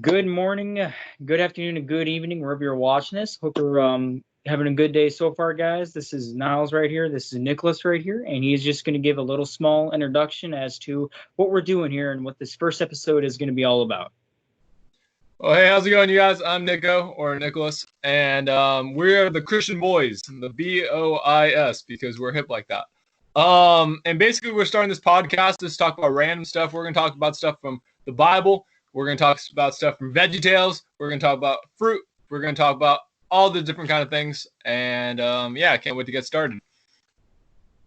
Good morning, good afternoon, and good evening, wherever you're watching this. Hope you're having a good day so far, guys. This is Niles right here. This is Nicholas right here, and he's just going to give a little small introduction as to what we're doing here and what this first episode is going to be all about. Well, hey, how's it going, you guys? I'm Nico, or Nicholas, and we're the Christian Boys, the BOIS, because we're hip like that. And basically, we're starting this podcast to talk about random stuff. We're going to talk about stuff from the Bible. We're going to talk about stuff from Veggie Tales. We're going to talk about fruit. We're going to talk about all the different kind of things. And yeah, I can't wait to get started.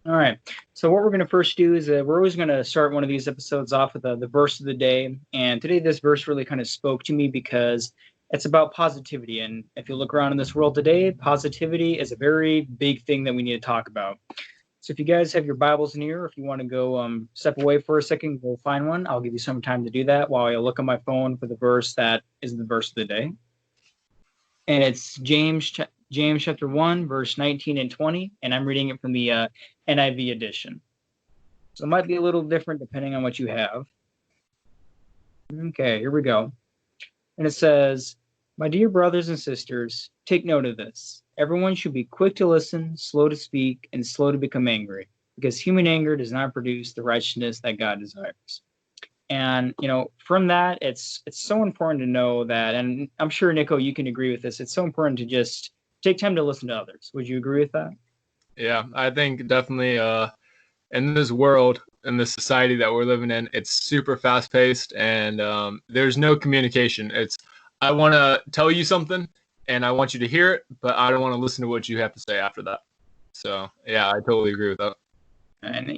All right. So what we're going to first do is we're always going to start one of these episodes off with the verse of the day. And today this verse really kind of spoke to me because it's about positivity. And if you look around in this world today, positivity is a very big thing that we need to talk about. So if you guys have your Bibles near, if you want to go step away for a second, go find one. I'll give you some time to do that while I look on my phone for the verse that is the verse of the day. And it's James chapter 1, verse 19 and 20. And I'm reading it from the NIV edition. So it might be a little different depending on what you have. Okay, here we go. And it says, "My dear brothers and sisters, take note of this. Everyone should be quick to listen, slow to speak, and slow to become angry, because human anger does not produce the righteousness that God desires." And, from that, it's so important to know that, and I'm sure, Nico, you can agree with this, it's so important to just take time to listen to others. Would you agree with that? Yeah, I think definitely in this world, in this society that we're living in, it's super fast-paced, and there's no communication. I want to tell you something, and I want you to hear it, but I don't want to listen to what you have to say after that. So, yeah, I totally agree with that. And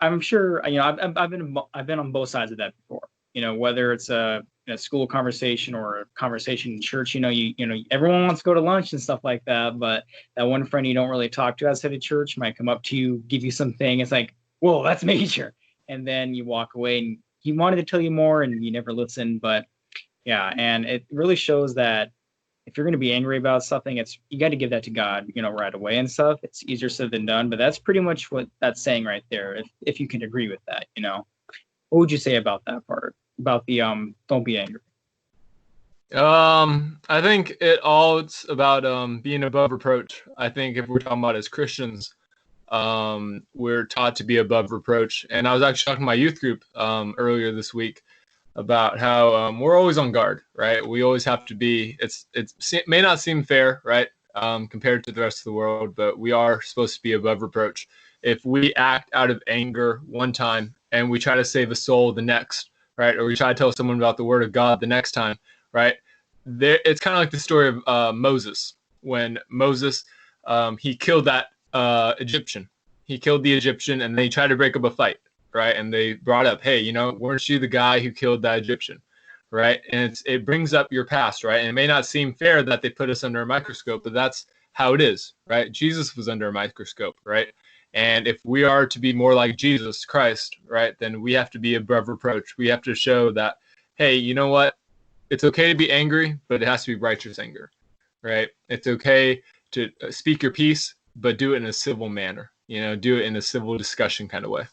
I'm sure I've been on both sides of that before. Whether it's a school conversation or a conversation in church. Everyone wants to go to lunch and stuff like that, but that one friend you don't really talk to outside of church might come up to you, give you something. It's like, whoa, that's major, and then you walk away and he wanted to tell you more, and you never listen. But yeah, and it really shows that if you're going to be angry about something, you got to give that to God, right away and stuff. It's easier said than done, but that's pretty much what that's saying right there. If you can agree with that, what would you say about that part? About the don't be angry. I think it's about being above reproach. I think if we're talking about as Christians, we're taught to be above reproach. And I was actually talking to my youth group earlier this week about how we're always on guard, right? We always have to be. It may not seem fair, right, compared to the rest of the world, but we are supposed to be above reproach. If we act out of anger one time and we try to save a soul the next, right, or we try to tell someone about the word of God the next time, right, it's kind of like the story of Moses. When Moses, he killed that Egyptian. He killed the Egyptian, and then he tried to break up a fight, right? And they brought up, hey, weren't you the guy who killed that Egyptian, right? And it brings up your past, right? And it may not seem fair that they put us under a microscope, but that's how it is, right? Jesus was under a microscope, right? And if we are to be more like Jesus Christ, right, then we have to be above reproach. We have to show that, hey, you know what? It's okay to be angry, but it has to be righteous anger, right? It's okay to speak your piece, but do it in a civil manner. Do it in a civil discussion kind of way.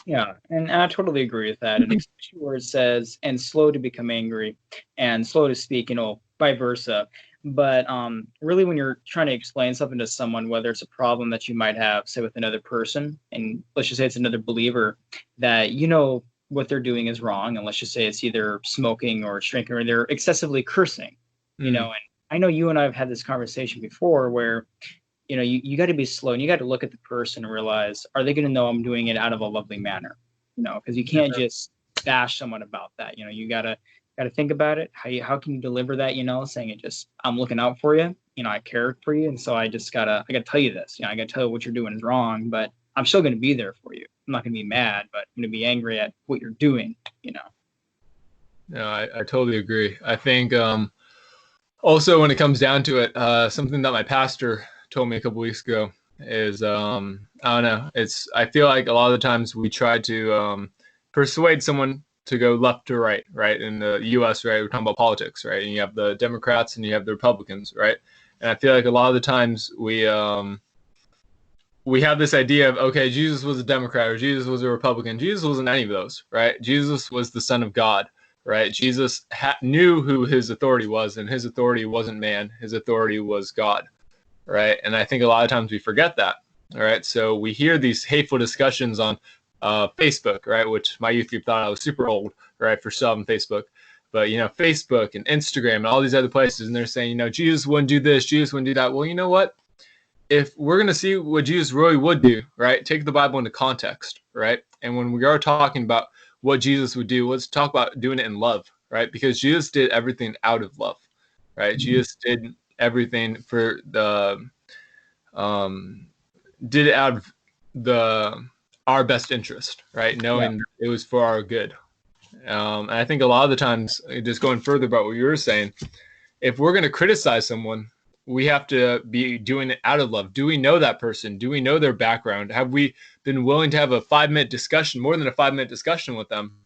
Yeah, and I totally agree with that. And especially where it says, and slow to become angry and slow to speak, vice versa. But really, when you're trying to explain something to someone, whether it's a problem that you might have, say, with another person, and let's just say it's another believer, that what they're doing is wrong, and let's just say it's either smoking or drinking or they're excessively cursing, and I know you and I have had this conversation before where you got to be slow and you got to look at the person and realize, are they going to know I'm doing it out of a lovely manner? Because you can't just bash someone about that. You got to think about it. How can you deliver that? Saying it just, I'm looking out for you. I care for you, and so I got to tell you this. I got to tell you what you're doing is wrong, but I'm still going to be there for you. I'm not going to be mad, but I'm going to be angry at what you're doing. No, I totally agree. I think also when it comes down to it, something that my pastor told me a couple weeks ago is I don't know. I feel like a lot of the times we try to persuade someone to go left to right, right? In the U.S., right, we're talking about politics, right? And you have the Democrats and you have the Republicans, right? And I feel like a lot of the times we have this idea of, okay, Jesus was a Democrat or Jesus was a Republican. Jesus wasn't any of those, right? Jesus was the Son of God, right? Jesus knew who his authority was, and his authority wasn't man. His authority was God, right? And I think a lot of times we forget that, all right? So we hear these hateful discussions on Facebook, right? Which my youth group thought I was super old, right, for still having Facebook. But, Facebook and Instagram and all these other places, and they're saying, Jesus wouldn't do this, Jesus wouldn't do that. Well, you know what? If we're going to see what Jesus really would do, right, take the Bible into context, right? And when we are talking about what Jesus would do, let's talk about doing it in love, right? Because Jesus did everything out of love, right? Mm-hmm. Jesus did everything for did it out of our best interest, right? Knowing it was for our good. And I think a lot of the times, just going further about what you were saying, if we're going to criticize someone, we have to be doing it out of love. Do we know that person? Do we know their background? Have we been willing to have a 5-minute discussion, more than a 5-minute discussion with them,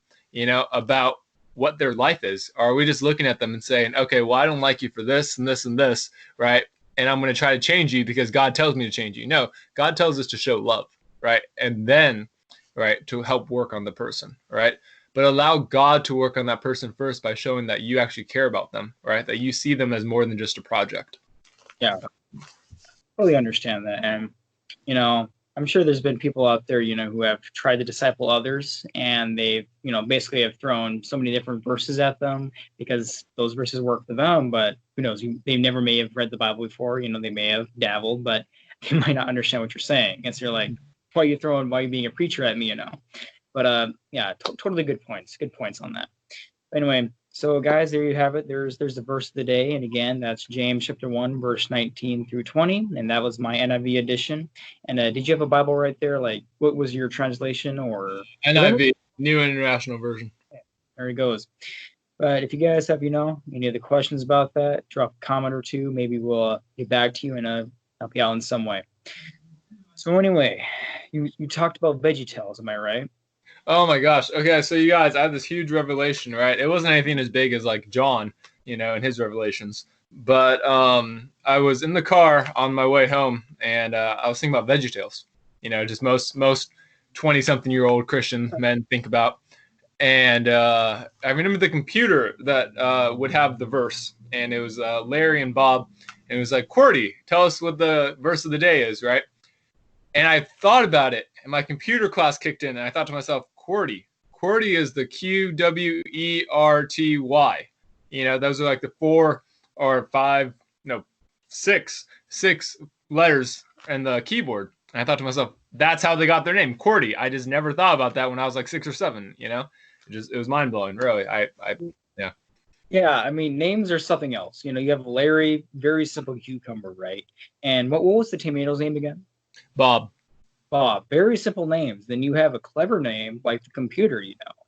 about what their life is? Or are we just looking at them and saying, okay, well, I don't like you for this and this and this, right? And I'm going to try to change you because God tells me to change you. No, God tells us to show love, right? And then, right, to help work on the person, right? But allow God to work on that person first by showing that you actually care about them, right? That you see them as more than just a project. Yeah, totally understand that. And, I'm sure there's been people out there, who have tried to disciple others, and they've, basically have thrown so many different verses at them because those verses work for them. But who knows? They never may have read the Bible before. They may have dabbled, but they might not understand what you're saying. And so you're like, why are you being a preacher at me, But totally good points. Good points on that. Anyway, so guys, there you have it. There's the verse of the day, and again, that's James chapter 1, verse 19 through 20, and that was my NIV edition. And did you have a Bible right there? Like, what was your translation or NIV, New International Version? There it goes. But if you guys have, any other questions about that, drop a comment or two. Maybe we'll get back to you and help you out in some way. So anyway, you talked about Veggie Tales, am I right? Oh my gosh. Okay, so you guys, I had this huge revelation, right? It wasn't anything as big as like John, and his revelations. But I was in the car on my way home, and I was thinking about Veggie Tales. Just most 20-something-year-old Christian men think about. And I remember the computer that would have the verse, and it was Larry and Bob, and it was like, QWERTY, tell us what the verse of the day is, right? And I thought about it, and my computer class kicked in, and I thought to myself, QWERTY. QWERTY is the QWERTY. Those are like the 4 or 5, no, 6 letters in the keyboard. And I thought to myself, that's how they got their name, QWERTY. I just never thought about that when I was like 6 or 7. It was mind blowing, really. Yeah, I mean, names are something else. You have Larry, very simple cucumber, right? And what was the tomato's name again? Bob, very simple names. Then you have a clever name like the computer,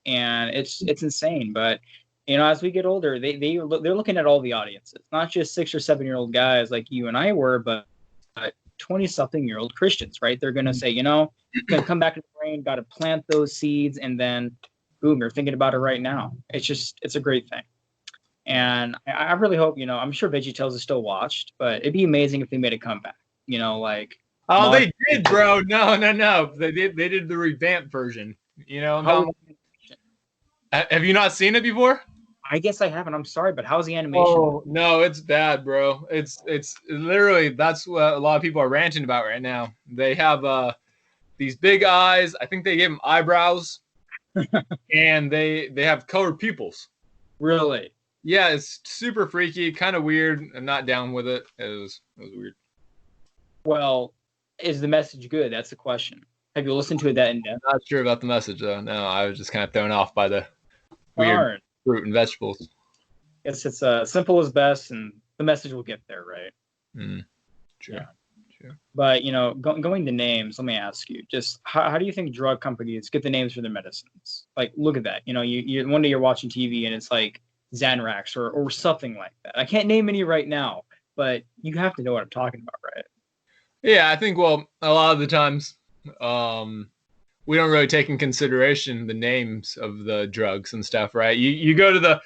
and it's insane. But as we get older, they're looking at all the audiences, not just 6 or 7-year-old guys like you and I were, but 20-something-year-old Christians, right? They're gonna say, gonna come back to the brain, got to plant those seeds, and then boom, you're thinking about it right now. It's a great thing. And I really hope, I'm sure Veggie Tales is still watched, but it'd be amazing if they made a comeback, like. Oh, they did, bro. No. They did the revamped version. Have you not seen it before? I guess I haven't. I'm sorry, but how's the animation? Oh, no, it's bad, bro. It's literally, that's what a lot of people are ranting about right now. They have these big eyes. I think they gave them eyebrows, and they have colored pupils. Really? Yeah, it's super freaky, kind of weird. I'm not down with it. It was weird. Well, is the message good? That's the question. Have you listened to it that in depth? Not sure about the message, though. No, I was just kind of thrown off by the weird fruit and vegetables. It's simple as best, and the message will get there, right? True. Yeah. True. But, going to names, let me ask you, just how do you think drug companies get the names for their medicines? Like, look at that. You one day you're watching TV, and it's like Xanax or something like that. I can't name any right now, but you have to know what I'm talking about, right? Yeah, I think, well, a lot of the times we don't really take in consideration the names of the drugs and stuff, right? You go to the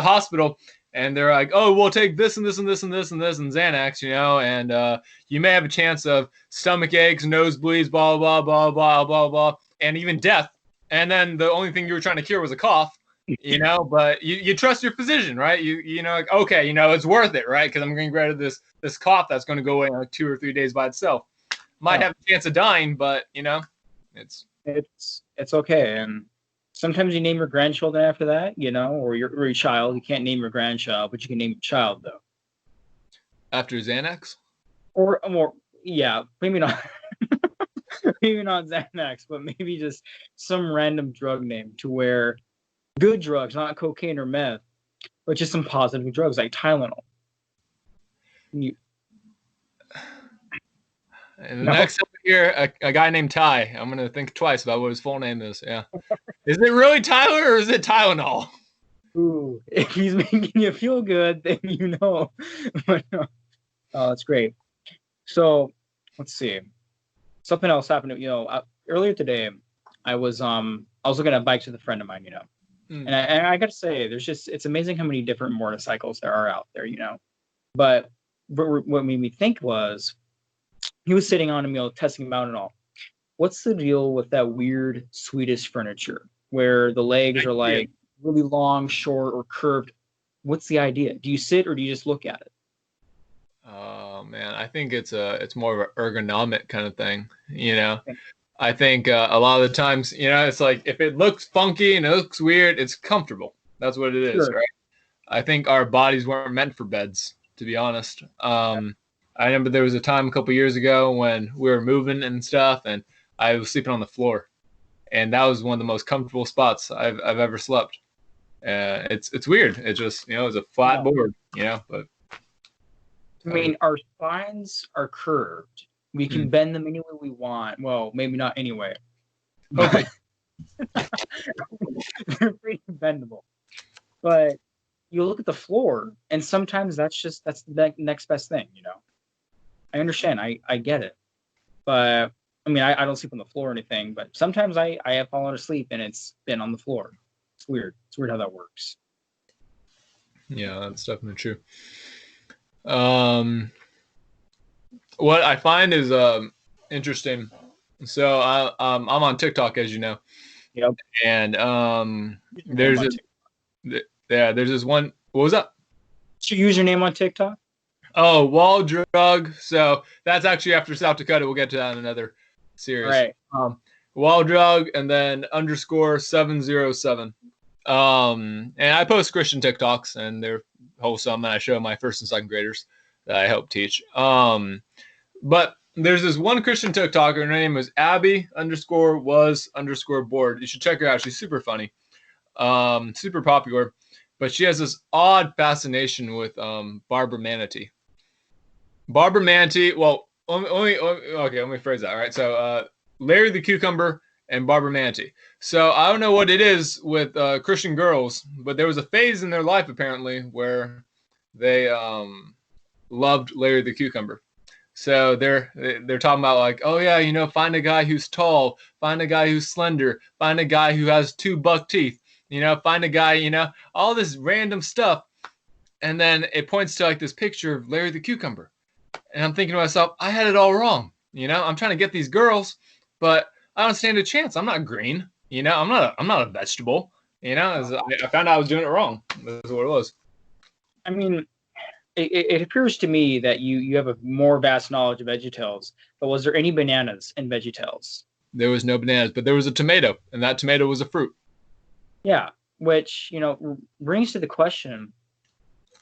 hospital, and they're like, oh, we'll take this and this and this and this and this and Xanax, and you may have a chance of stomach aches, nosebleeds, blah, blah, blah, blah, blah, blah, and even death. And then the only thing you were trying to cure was a cough. But you trust your physician, right? Like, okay, it's worth it, right? Because I'm going to get rid of this cough that's going to go away in like 2 or 3 days by itself. Might Yeah, have a chance of dying, but it's it's okay. And sometimes you name your grandchildren after that, or your child. You can't name your grandchild, but you can name your child though. after Xanax. Or yeah, maybe not. Maybe not Xanax, but maybe just some random drug name to where good drugs, not cocaine or meth, but just some positive drugs like Tylenol. You, And the no, next time I hear a guy named Ty, I'm gonna think twice about what his full name is. Yeah, is it really Tyler or is it Tylenol? ooh, if he's making you feel good, then But no. Oh, that's great. So let's see. Something else happened. Earlier today, I was looking at bikes with a friend of mine. And I got to say, it's amazing how many different motorcycles there are out there. But what made me think was he was sitting on him, testing him out and all. What's the deal with that weird Swedish furniture where the legs are Yeah. like really long, short, or curved? What's the idea? Do you sit or do you just look at it? Oh man, I think it's more of an ergonomic kind of thing. I think a lot of the times, it's like if it looks funky and it looks weird, it's comfortable. That's what it is, Sure. right? I think our bodies weren't meant for beds, to be honest. I remember there was a time a couple years ago when we were moving and stuff, and I was sleeping on the floor, and that was one of the most comfortable spots I've ever slept. It's weird. It's just it's a flat Yeah. board, but I mean, our spines are curved. We can bend them any way we want. Well, maybe not anyway, hopefully. but they're pretty bendable. But you look at the floor, and sometimes that's the next best thing. I understand. I get it. But I mean, I don't sleep on the floor or anything. But sometimes I have fallen asleep and it's been on the floor. It's weird. It's weird how that works. Yeah, that's definitely true. What I find is interesting. So I'm on TikTok, as you know, Yep. and Use your name there's on this, TikTok. there's this one. What was that? Should you use your name on TikTok? Oh, wall drug. So that's actually after South Dakota. We'll get to that in another All series. right. Wall drug and then _707. And I post Christian TikToks and they're wholesome, and I show my first and second graders that I help teach. But there's this one Christian TikToker. Her name is Abby_was_board. You should check her out. She's super funny, super popular, but she has this odd fascination with Barbara Manatee. Barbara Manatee. Well, okay. Let me phrase that. All right. So Larry the Cucumber and Barbara Manatee. So I don't know what it is with Christian girls, but there was a phase in their life apparently where they loved Larry the Cucumber. So they're talking about like, oh yeah, find a guy who's tall, find a guy who's slender, find a guy who has 2 buck teeth, find a guy, all this random stuff. And then it points to like this picture of Larry the Cucumber. And I'm thinking to myself, I had it all wrong. I'm trying to get these girls, but I don't stand a chance. I'm not green. I'm not a vegetable. I found out I was doing it wrong. That's what it was. I mean, it appears to me that you have a more vast knowledge of Veggie Tales. But was there any bananas in Veggie Tales? There was no bananas, but there was a tomato, and that tomato was a fruit. Yeah, which brings to the question: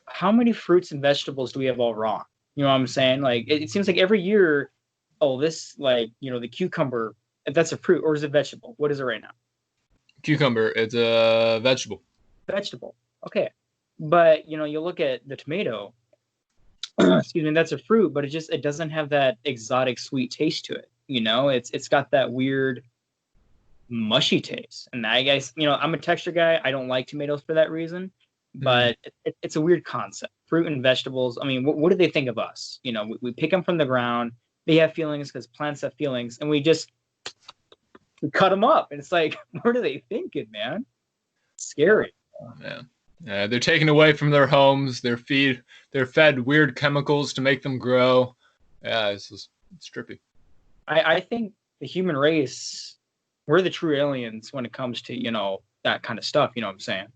how many fruits and vegetables do we have all wrong? You know what I'm saying? Like it seems like every year, oh, this the cucumber, if that's a fruit or is it a vegetable? What is it right now? Cucumber, it's a vegetable. Vegetable. Okay. But you look at the tomato, excuse me, that's a fruit, but it doesn't have that exotic sweet taste to it. It's got that weird mushy taste. And I guess, I'm a texture guy. I don't like tomatoes for that reason. But it's a weird concept. Fruit and vegetables. I mean, what do they think of us? We pick them from the ground. They have feelings because plants have feelings, and we cut them up. And it's like, what are they thinking, man? It's scary. Oh, man. They're taken away from their homes. They're fed weird chemicals to make them grow. Yeah, it's trippy. I think the human race, we're the true aliens when it comes to that kind of stuff. You know what I'm saying?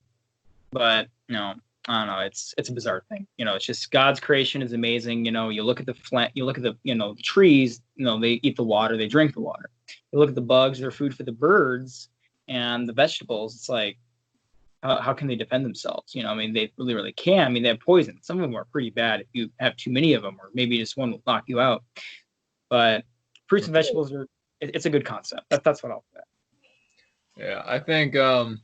But I don't know. It's a bizarre thing. It's just God's creation is amazing. You look at you look at the trees. They eat the water, they drink the water. You look at the bugs, they're food for the birds, and the vegetables. It's like, how can they defend themselves? I mean, they really can. I mean, they have poison. Some of them are pretty bad if you have too many of them, or maybe just one will knock you out. But fruits and vegetables it's a good concept. That's what I'll say. Yeah, I think I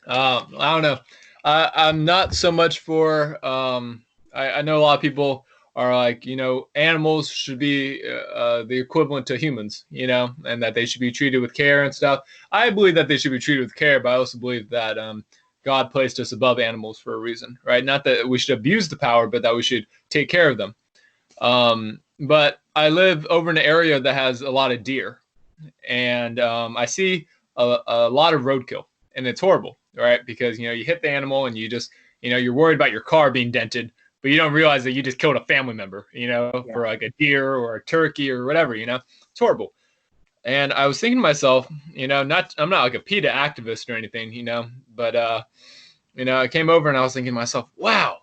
don't know. I'm not so much for. I know a lot of people are like, animals should be the equivalent to humans, and that they should be treated with care and stuff. I believe that they should be treated with care, but I also believe that God placed us above animals for a reason, right? Not that we should abuse the power, but that we should take care of them. But I live over in an area that has a lot of deer, and I see a lot of roadkill, and it's horrible, right? Because you hit the animal and you just you're worried about your car being dented, but you don't realize that you just killed a family member, for like a deer or a turkey or whatever. It's horrible. And I was thinking to myself, I'm not like a PETA activist or anything, but I came over and I was thinking to myself, wow.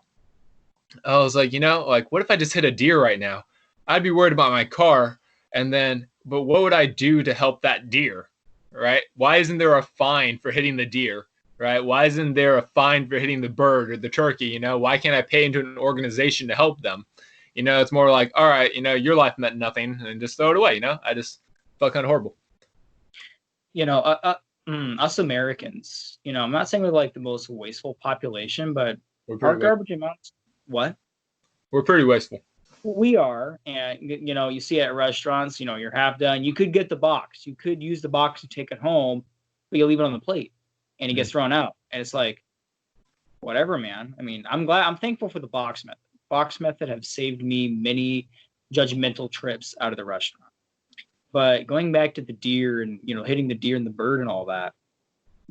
I was like, like what if I just hit a deer right now? I'd be worried about my car, but what would I do to help that deer, right? Why isn't there a fine for hitting the deer, right? Why isn't there a fine for hitting the bird or the turkey? Why can't I pay into an organization to help them? It's more like, all right, your life meant nothing, and just throw it away. I just felt kind of horrible. Us Americans, I'm not saying we're like the most wasteful population, but our garbage amounts. What? We're pretty wasteful. We are, and you see it at restaurants. You're half done. You could get the box. You could use the box to take it home, but you leave it on the plate, and it gets thrown out. And it's like, whatever, man. I mean, I'm thankful for the box method. Box method have saved me many judgmental trips out of the restaurant. But going back to the deer and hitting the deer and the bird and all that,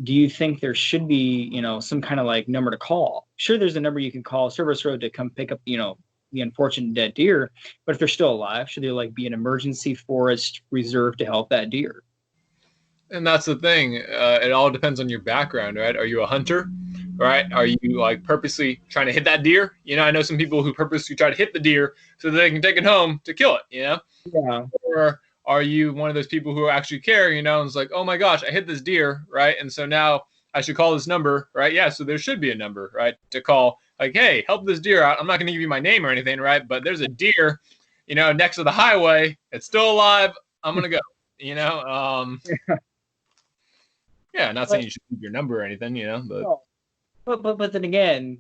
do you think there should be some kind of like number to call? Sure, there's a number you can call Service Road to come pick up the unfortunate dead deer, but if they're still alive, should there like be an emergency forest reserve to help that deer? And that's the thing. It all depends on your background, right? Are you a hunter, right? Are you like purposely trying to hit that deer? I know some people who purposely try to hit the deer so that they can take it home to kill it, Yeah. Or are you one of those people who actually care, and it's like, oh my gosh, I hit this deer, right? And so now I should call this number, right? Yeah, so there should be a number, right, to call. Like, hey, help this deer out. I'm not going to give you my name or anything, right? But there's a deer, next to the highway. It's still alive. I'm going to go, Yeah, not saying you should keep your number or anything, but. But then again,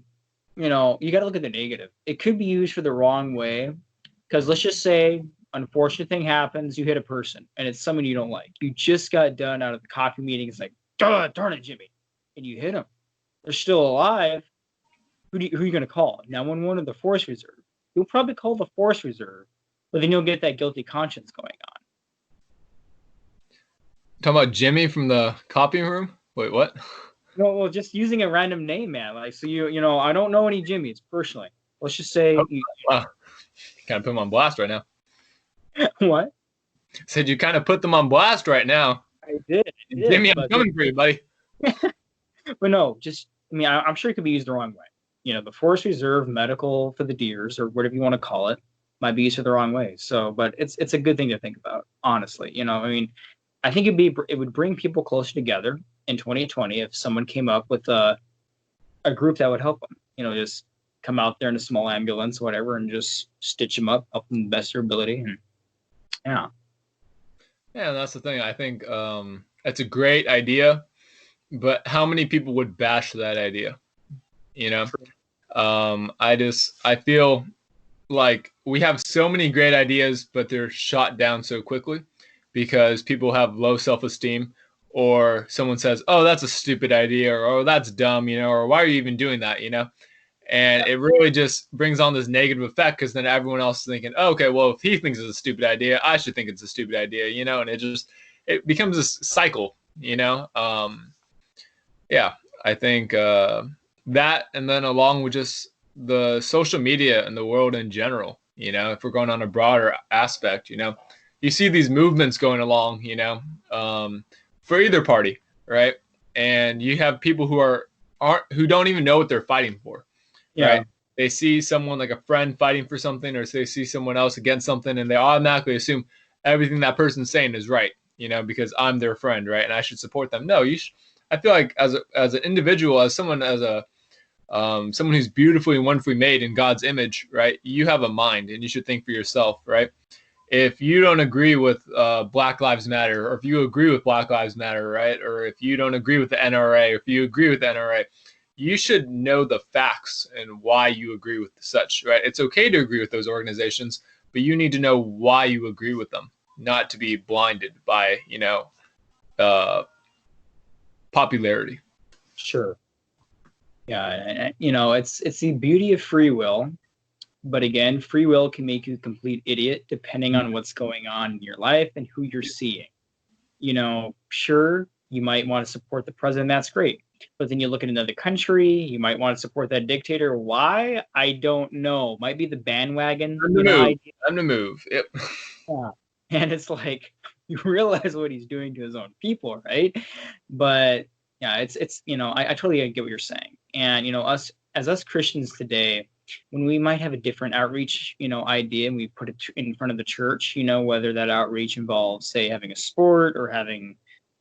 you got to look at the negative. It could be used for the wrong way, because let's just say unfortunate thing happens. You hit a person, and it's someone you don't like. You just got done out of the coffee meeting. It's like, darn it, Jimmy. And you hit them. They're still alive. Who are you going to call? 911 or the Forest Reserve? You'll probably call the Forest Reserve, but then you'll get that guilty conscience going on. Talking about Jimmy from the copying room? Wait, what? No, well, just using a random name, man. Like, so I don't know any Jimmys personally. Let's just say. Wow. Kind of put them on blast right now. What? Said you kind of put them on blast right now. I did. Jimmy, I'm coming for you, buddy. But no, I'm sure it could be used the wrong way. The Forest Reserve medical for the deers, or whatever you want to call it, might be used the wrong way. So, but it's a good thing to think about, honestly. I think it would bring people closer together in 2020 if someone came up with a group that would help them. Just come out there in a small ambulance, whatever, and just stitch them up, help them the best of their ability. And yeah. Yeah, that's the thing. I think that's a great idea, but how many people would bash that idea? I feel like we have so many great ideas, but they're shot down so quickly because people have low self-esteem, or someone says, oh, that's a stupid idea, or oh, that's dumb, or why are you even doing that, And it really just brings on this negative effect, because then everyone else is thinking, oh, okay, well, if he thinks it's a stupid idea, I should think it's a stupid idea, and it becomes this cycle, Yeah, I think that, and then along with just the social media and the world in general, if we're going on a broader aspect, you see these movements going along, for either party, right? And you have people who don't even know what they're fighting for, Yeah. right? They see someone like a friend fighting for something, or they see someone else against something, and they automatically assume everything that person's saying is right, because I'm their friend, right? And I should support them. No, I feel like as an individual, as someone who's beautifully and wonderfully made in God's image, right? You have a mind, and you should think for yourself, right? If you don't agree with Black Lives Matter, or if you agree with Black Lives Matter, right? Or if you don't agree with the NRA, or if you agree with the NRA, you should know the facts and why you agree with such, right? It's okay to agree with those organizations, but you need to know why you agree with them, not to be blinded by, popularity. Sure. Yeah, it's the beauty of free will, but again, free will can make you a complete idiot depending on what's going on in your life and who you're seeing. Sure, you might want to support the president, that's great. But then you look at another country, you might want to support that dictator. Why? I don't know. Might be the bandwagon, idea. Time to move. Yep. Yeah. And it's like you realize what he's doing to his own people, right? But yeah, it's I totally get what you're saying. And us Christians today, when we might have a different outreach, idea, and we put it in front of the church, whether that outreach involves, say, having a sport or having,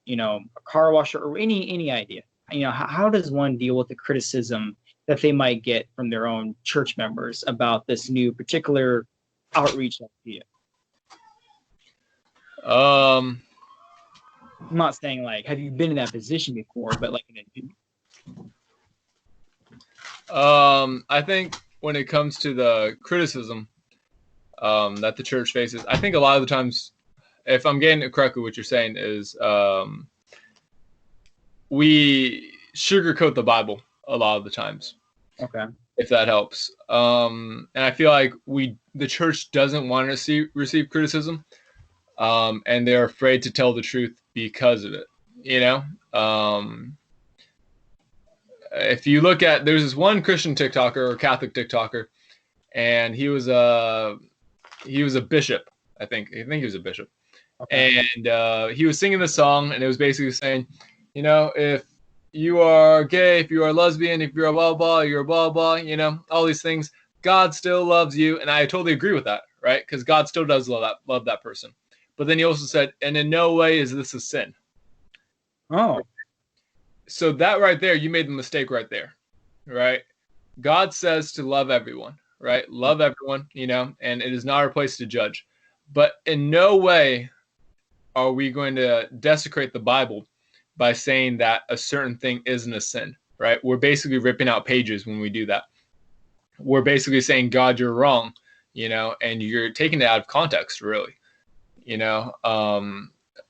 a car washer or any idea, how does one deal with the criticism that they might get from their own church members about this new particular outreach idea? Um, I'm not saying like, have you been in that position before, but like, I think when it comes to the criticism that the church faces, I think a lot of the times, if I'm getting it correctly, what you're saying is we sugarcoat the Bible a lot of the times. Okay. If that helps. And I feel like the church doesn't want to receive criticism, and they're afraid to tell the truth because of it. If you look at, there's this one Christian TikToker or Catholic TikToker, and he was a bishop. I think he was a bishop. Okay. And he was singing the song, and it was basically saying, if you are gay, if you are lesbian, if you're a blah blah, you're a blah blah, all these things, God still loves you. And I totally agree with that, right? Because God still does love that person. But then he also said, and in no way is this a sin. Oh. So that right there, you made the mistake right there, right? God says to love everyone, right? Love everyone, and it is not our place to judge. But in no way are we going to desecrate the Bible by saying that a certain thing isn't a sin, right? We're basically ripping out pages when we do that. We're basically saying, God, you're wrong, and you're taking it out of context, really.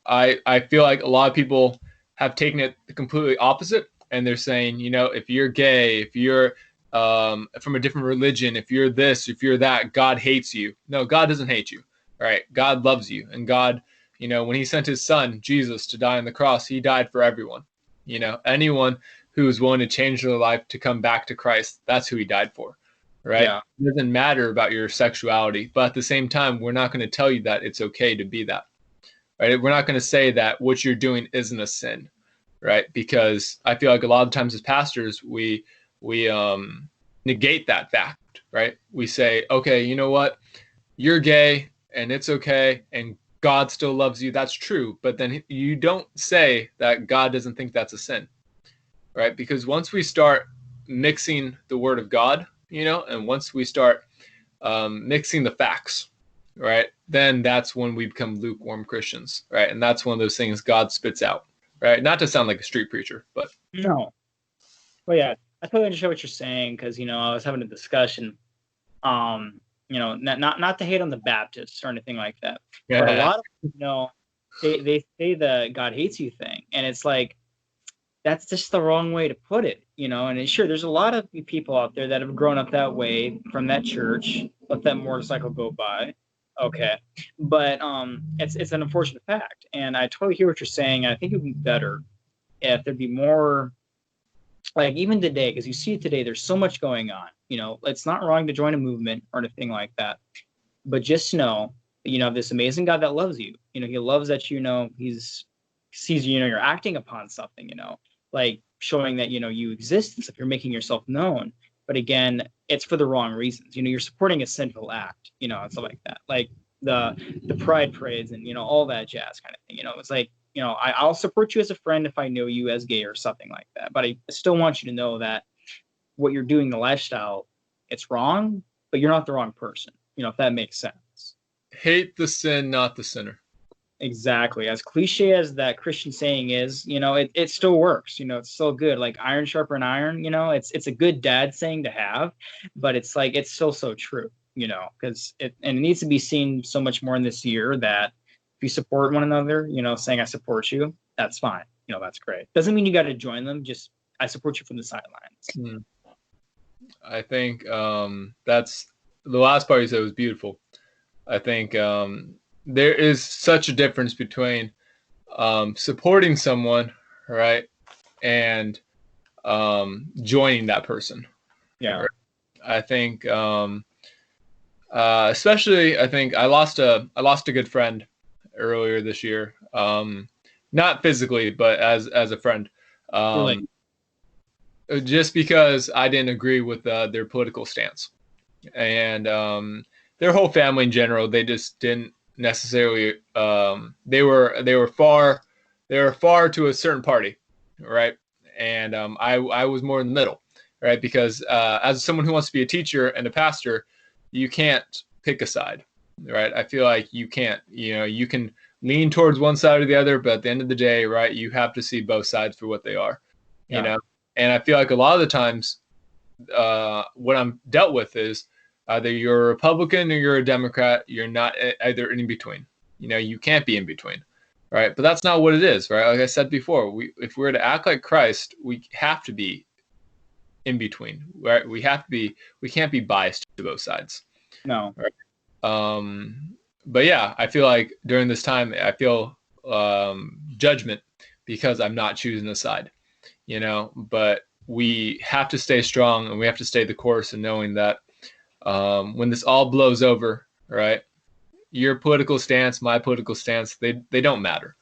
I feel like a lot of people have taken it completely opposite, and they're saying, if you're gay, if you're from a different religion, if you're this, if you're that, God hates you. No, God doesn't hate you, right? God loves you, and God, when he sent his son, Jesus, to die on the cross, he died for everyone. Anyone who is willing to change their life to come back to Christ, that's who he died for, right? Yeah. It doesn't matter about your sexuality, but at the same time, we're not going to tell you that it's okay to be that, right? We're not going to say that what you're doing isn't a sin, right? Because I feel like a lot of times as pastors, we negate that fact, right? We say, okay, you know what? You're gay and it's okay, and God still loves you. That's true. But then you don't say that God doesn't think that's a sin, right? Because once we start mixing the word of God, and once we start mixing the facts, right, then that's when we become lukewarm Christians, right? And that's one of those things God spits out, right? Not to sound like a street preacher, but. No. Well, yeah, I totally understand what you're saying, because, I was having a discussion, not to hate on the Baptists or anything like that. Yeah. But a lot of people, they say the God hates you thing, and it's like, that's just the wrong way to put it, and sure, there's a lot of people out there that have grown up that way from that church, let that motorcycle go by. Okay. But it's an unfortunate fact, and I totally hear what you're saying. I think it would be better if there'd be more, like, even today, because you see today, there's so much going on. It's not wrong to join a movement or anything like that, but just know, this amazing God that loves you. He loves that, he's sees you're acting upon something, like showing that you exist and stuff. You're making yourself known. But again, it's for the wrong reasons. You're supporting a sinful act, and stuff like that. Like the pride parades and all that jazz kind of thing. It's like I'll support you as a friend if I know you as gay or something like that. But I still want you to know that what you're doing, the lifestyle, it's wrong, but you're not the wrong person. If that makes sense. Hate the sin, not the sinner. Exactly. As cliche as that Christian saying is, it still works. It's still good. Like iron sharpen iron. It's a good dad saying to have, but it's like it's still so true. Because it needs to be seen so much more in this year that if you support one another, saying I support you, that's fine. That's great. Doesn't mean you got to join them. Just I support you from the sidelines. I think that's the last part you said was beautiful. I think there is such a difference between supporting someone, right, and joining that person. Yeah. Right? I think, especially, I think I lost a good friend earlier this year. Not physically, but as a friend. Really? Just because I didn't agree with their political stance, and their whole family in general, they just didn't necessarily. They were far to a certain party, right? And I was more in the middle, right? Because as someone who wants to be a teacher and a pastor, you can't pick a side, right? I feel like you can't. You can lean towards one side or the other, but at the end of the day, right, you have to see both sides for what they are, Yeah. And I feel like a lot of the times, what I'm dealt with is either you're a Republican or you're a Democrat. You're not either in between. You can't be in between, right? But that's not what it is, right? Like I said before, if we're to act like Christ, we have to be in between, right? We can't be biased to both sides. No. Right? But yeah, I feel like during this time, I feel judgment because I'm not choosing a side. But we have to stay strong and we have to stay the course, and knowing that when this all blows over, right, your political stance, my political stance, they don't matter,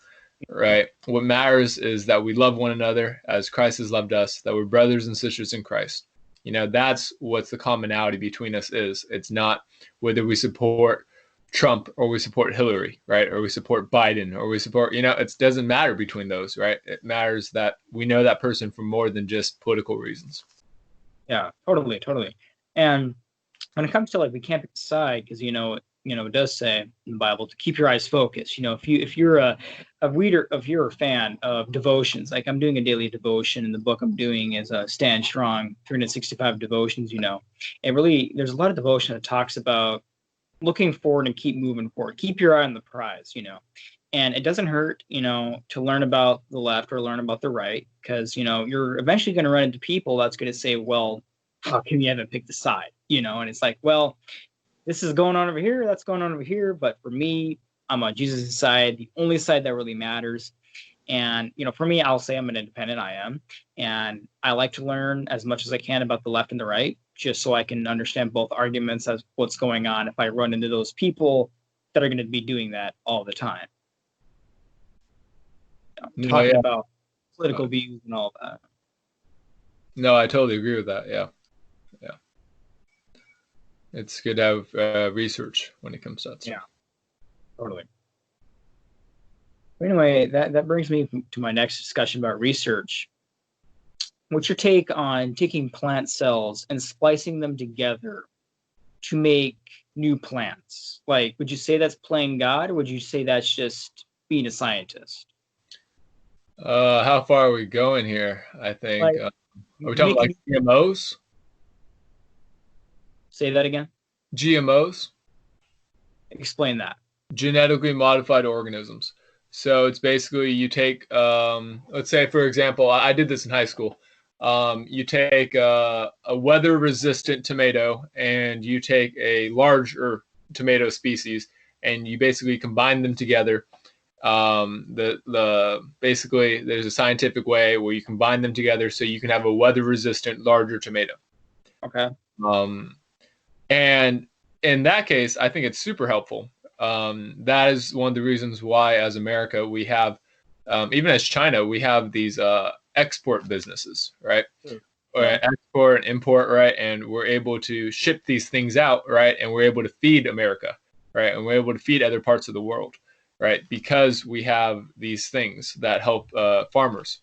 right? What matters is that we love one another as Christ has loved us, that we're brothers and sisters in Christ. That's what the commonality between us is. It's not whether we support Trump or we support Hillary, right? Or we support Biden, or we support, it doesn't matter between those, right? It matters that we know that person for more than just political reasons. Yeah, totally. And when it comes to like, we can't pick a side because, it does say in the Bible to keep your eyes focused. If you're a reader, if you're a fan of devotions, like I'm doing a daily devotion, and the book I'm doing is Stand Strong, 365 devotions, and really there's a lot of devotion that talks about looking forward and keep moving forward. Keep your eye on the prize, and it doesn't hurt, to learn about the left or learn about the right, because, you're eventually going to run into people that's going to say, well, how come you haven't picked a side, and it's like, well, this is going on over here, that's going on over here. But for me, I'm on Jesus' side, the only side that really matters. And, for me, I'll say I'm an independent. I am. And I like to learn as much as I can about the left and the right, just so I can understand both arguments as what's going on if I run into those people that are going to be doing that all the time. Talking about political views and all that. No, I totally agree with that. Yeah. It's good to have research when it comes to that stuff. Yeah, totally. Anyway, that brings me to my next discussion about research. What's your take on taking plant cells and splicing them together to make new plants? Like, would you say that's playing God, or would you say that's just being a scientist? How far are we going here? I think, Like, are we talking like GMOs? Say that again. GMOs? Explain that. Genetically modified organisms. So it's basically you take, let's say, for example, I did this in high school. You take a weather-resistant tomato and you take a larger tomato species, and you basically combine them together. Basically there's a scientific way where you combine them together so you can have a weather-resistant larger tomato. Okay. And in that case, I think it's super helpful. That is one of the reasons why, as America, we have even as China, we have these export businesses, right? Sure. Or Yeah. export and import, right? And we're able to ship these things out, right? And we're able to feed America, right? And we're able to feed other parts of the world, right? Because we have these things that help farmers.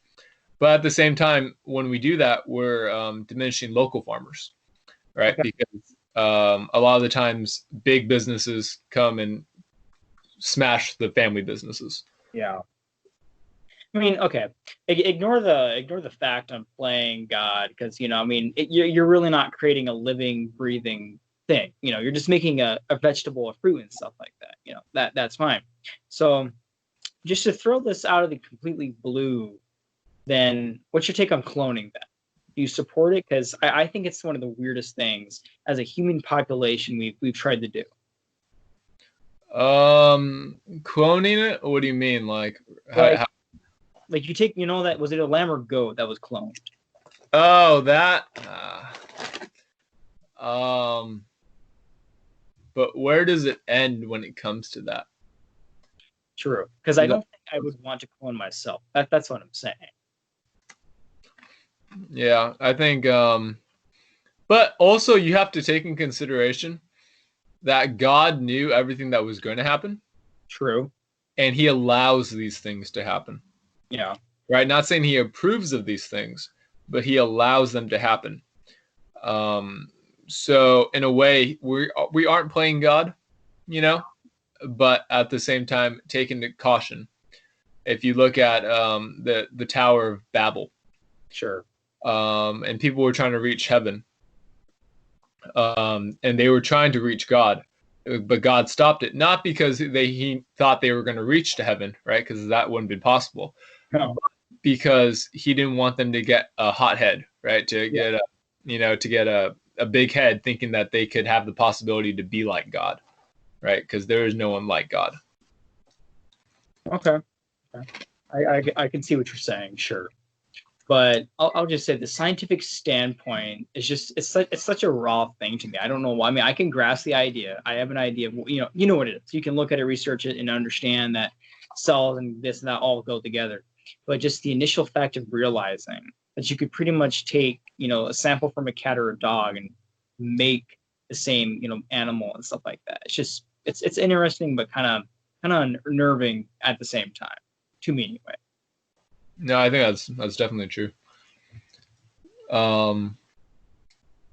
But at the same time, when we do that, we're diminishing local farmers, right? Okay. Because a lot of the times, big businesses come and smash the family businesses. Yeah. I mean, okay, ignore the fact I'm playing God because I mean, you're really not creating a living, breathing thing. You're just making a vegetable, a fruit, and stuff like that. That's fine. So just to throw this out of the completely blue, then what's your take on cloning? Then do you support it? Because I think it's one of the weirdest things as a human population we've tried to do. Cloning it? What do you mean? Like, Like you take that was it a lamb or goat that was cloned? oh, that. But where does it end when it comes to that? True, because I don't think I would want to clone myself. That's what I'm saying. Yeah, I think. But also you have to take in consideration that God knew everything that was going to happen, True. and He allows these things to happen. Yeah. Right? Not saying He approves of these things, but He allows them to happen. So in a way, we aren't playing God, but at the same time, take into caution. If you look at the Tower of Babel, Sure. and people were trying to reach heaven, and they were trying to reach God, but God stopped it, not because he thought they were going to reach to heaven, right? Because that wouldn't be possible. No. Because He didn't want them to get a hot head, right? To get a big head, thinking that they could have the possibility to be like God, right? Because there is no one like God. Okay. I can see what you're saying. Sure. But I'll just say the scientific standpoint is just it's such a raw thing to me. I don't know why. I mean, I can grasp the idea. I have an idea of you know what it is. You can look at it, research it, and understand that cells and this and that all go together. But just the initial fact of realizing that you could pretty much take a sample from a cat or a dog and make the same animal and stuff like that. It's just it's interesting, but kind of unnerving at the same time, to me anyway. No, I think that's definitely true.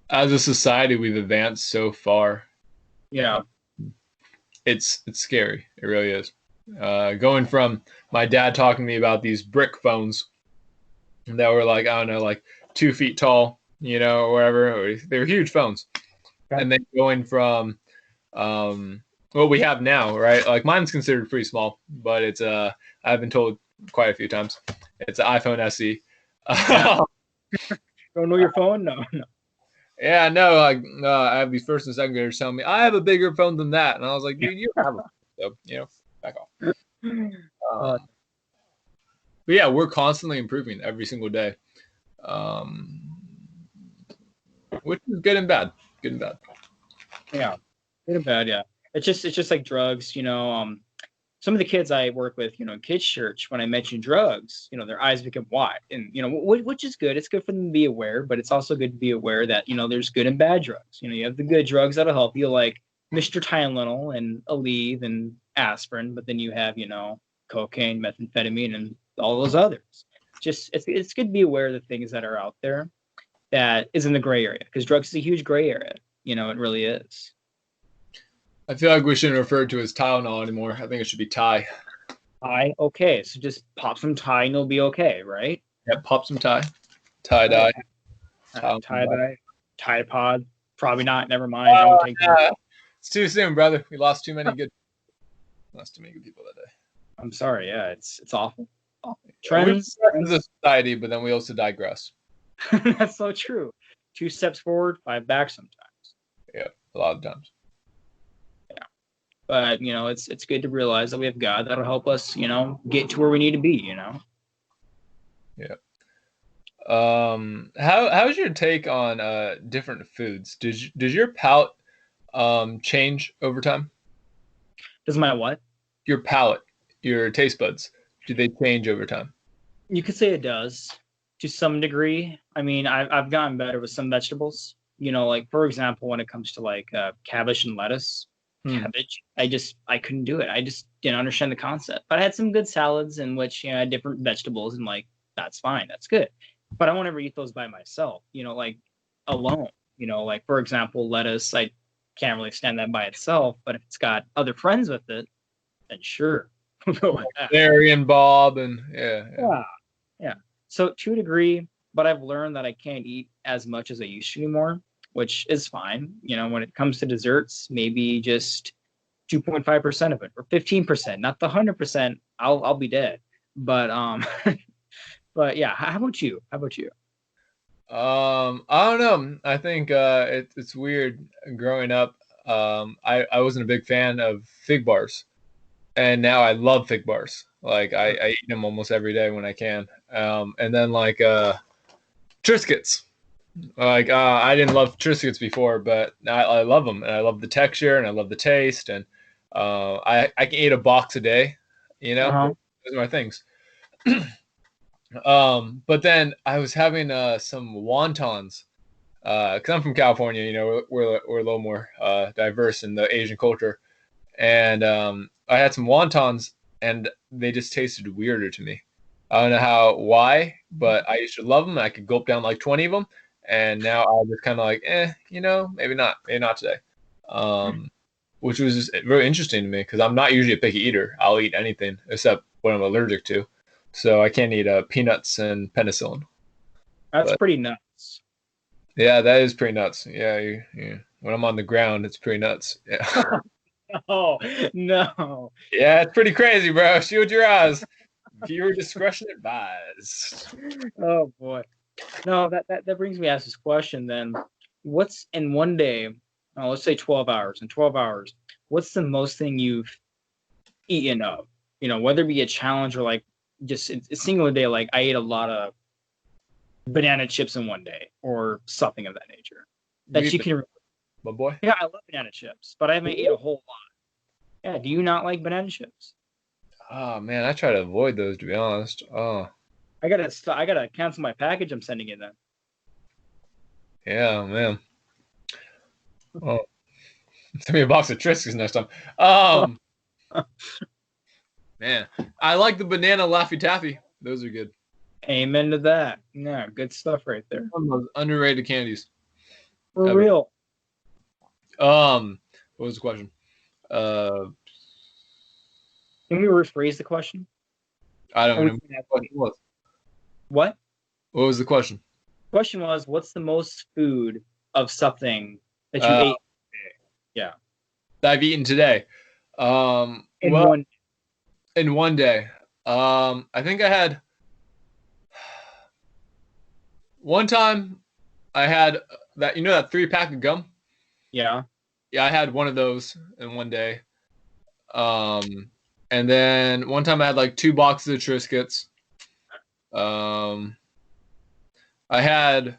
As a society, we've advanced so far. Yeah. It's scary. It really is. Going from my dad talking to me about these brick phones that were like, I don't know, like 2 feet tall, or whatever. They were huge phones. Okay. And then going from what we have now, right? Like mine's considered pretty small, but it's I've been told quite a few times it's an iPhone SE. Yeah. Don't know your phone? No. Yeah, no. Like I have these first and second graders telling me I have a bigger phone than that, and I was like, dude, you have a phone, so back off. But yeah, we're constantly improving every single day, which is good and bad. Good and bad. Yeah, good and bad. Yeah, it's just like drugs. Some of the kids I work with, in kids' church, when I mention drugs, their eyes become wide, and which is good. It's good for them to be aware, but it's also good to be aware that there's good and bad drugs. You have the good drugs that'll help you, like Mr. Tylenol and Aleve and aspirin, but then you have cocaine, methamphetamine, and all those others. Just it's good to be aware of the things that are out there that is in the gray area, because drugs is a huge gray area. It really is. I feel like we shouldn't refer to it as Tylenol anymore. I think it should be Ty. Ty? Okay, so just pop some Ty and it'll be okay, right? Yep, pop some Ty. Tie-dye. Tie-dye. Tide Pod. Probably not. Never mind. Don't take that. It's too soon, brother. We lost too many good people that day. I'm sorry. Yeah, it's awful. Trends as a society, but then we also digress. That's so true. 2 steps forward, 5 back sometimes. Yeah, a lot of times. Yeah, but it's good to realize that we have God that'll help us, get to where we need to be. Yeah. How's your take on different foods? Does your palate change over time? Does my what? Your palate, your taste buds do they change over time? You could say it does to some degree. I mean, I've gotten better with some vegetables. Like for example, when it comes to like cabbage and lettuce, cabbage, I couldn't do it. I just didn't understand the concept. But I had some good salads in which I had different vegetables, and like that's fine, that's good. But I won't ever eat those by myself. Like alone. Like for example, lettuce, I can't really stand that by itself. But if it's got other friends with it, then sure, we'll go with that. Larry and Bob, and Yeah. So to a degree, but I've learned that I can't eat as much as I used to anymore, which is fine. When it comes to desserts, maybe just 2.5% of it or 15%, not the 100%. I'll be dead. But but yeah, how about you? How about you? I don't know. I think it's weird growing up. I wasn't a big fan of fig bars, and now I love fig bars. Like I eat them almost every day when I can. And then like Triscuits. Like I didn't love Triscuits before, but I love them, and I love the texture, and I love the taste, and I can eat a box a day. Uh-huh. Those are my things. But then I was having some wontons because I'm from California. We're a little more diverse in the Asian culture, and I had some wontons, and they just tasted weirder to me. I don't know why, but I used to love them. I could gulp down like 20 of them, and now I'm just kind of like, maybe not today. Which was just very interesting to me because I'm not usually a picky eater. I'll eat anything except what I'm allergic to. So I can't eat peanuts and penicillin. That's But pretty nuts. yeah, that is pretty nuts. Yeah. When I'm on the ground, it's pretty nuts. Yeah. Oh no. Yeah, it's pretty crazy, bro. Shield your eyes. Viewer discretion advised. Oh boy. No, that brings me to ask this question then. What's in one day, let's say 12 hours, in 12 hours, what's the most thing you've eaten of? Whether it be a challenge or like just a singular day, like I ate a lot of banana chips in one day or something of that nature. That you can, my boy. yeah, I love banana chips, but I haven't ate a whole lot. Yeah, do you not like banana chips? Oh man, I try to avoid those to be honest. Oh I gotta cancel my package I'm sending you then. yeah, man. Oh, send me a box of Triscuits next time. Man, I like the banana Laffy Taffy. Those are good. Amen to that. Yeah, good stuff right there. One of those underrated candies. For Ever. real. What was the question? Can we rephrase the question? I don't Or we know can have- what it was. What? What was the question? Question was, what's the most food of something that you ate? Yeah. That I've eaten today. In one. In one day. I think I had one time I had that that 3-pack of gum? Yeah. Yeah, I had one of those in one day. And then one time I had like 2 boxes of Triscuits. I had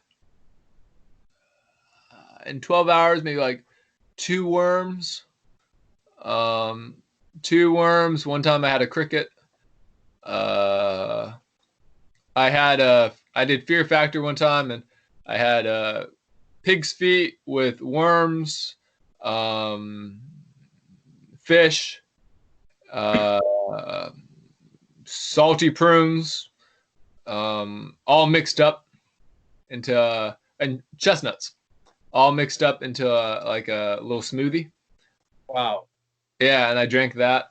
in 12 hours maybe like 2 worms. 2 worms. One time I had a cricket. I did Fear Factor one time, and I had pig's feet with worms, fish, uh, salty prunes, all mixed up into and chestnuts, all mixed up into like a little smoothie. Wow. Yeah, and I drank that.